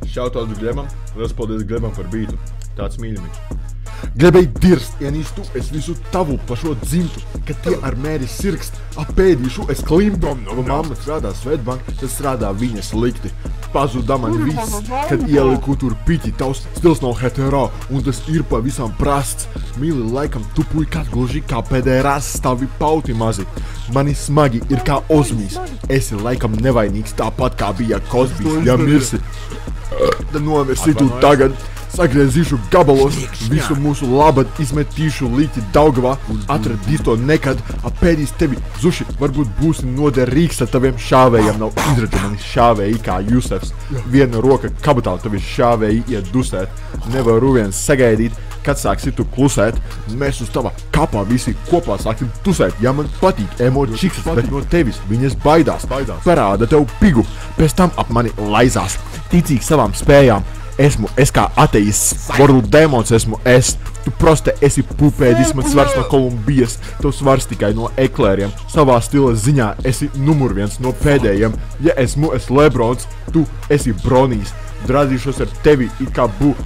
Šautauts Glebam, liels paldies Glebam par bītu. Tāds mīļumiņš. Glebēji dirst, ienīstu, es visu tavu pa šo dzimtu, kad tie ar mēri sirkst, apēdīšu, es klimbu. No mamma strādā Svetbank, tad strādā viņa slikti. Pazuda man viss, kad ieliku tur piķi, tavs stils nav hetero, un tas ir pavisam prasts. Mīli laikam tu puikas gluži kā pederas, tavi pauti mazi. Mani smagi ir kā ozmīs, esi laikam nevainīgs tāpat kā bija Kozbijs, ja mirsi. Tad nomirsi tu tagad. Sagriezīšu gabalos, visu mūsu labad izmetīšu līķi Daugavā, atradīs to nekad, apēdīs tevi zuši, varbūt būsi noderīgs ar taviem šāvējiem, nav izredzamani šāvēji kā Jusefs. Viena roka kabatā tevi šāvēji iet dusēt, nevaru viens sagaidīt, kad sāksi tu klusēt, mēs uz tava kapā visi kopā sāksim tusēt, ja man patīk emo čiksas, bet no tevis viņas baidās, parāda tev pigu, pēc tam ap mani laizās, ticīgi savām spējām. Esmu es kā ateists, World Demons esmu es. Tu proste esi pupēdis, man svars no Kolumbijas, tev svars tikai no eklēriem. Savā stila ziņā esi numur viens no pēdējiem. Ja esmu es Lebrons, tu esi Bronijs. Drādīšos ar tevi it kā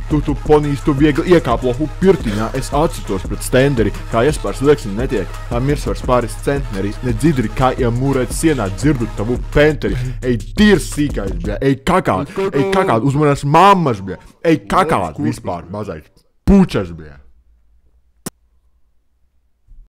tu ponijs, tu viegli iekāp lohu pirtiņā. Es atsitos pret stenderi, kā iespārs lieksni netiek. Tā mirsvars pāris centneri, ne dzidri kā iemūrēt sienā, dzirdu tavu penteri. Ej, tīrs sīkais, bļa, ej kakāt, uzmanās mammas, bļa, ej kakāt vispār, mazais pučas, bļa.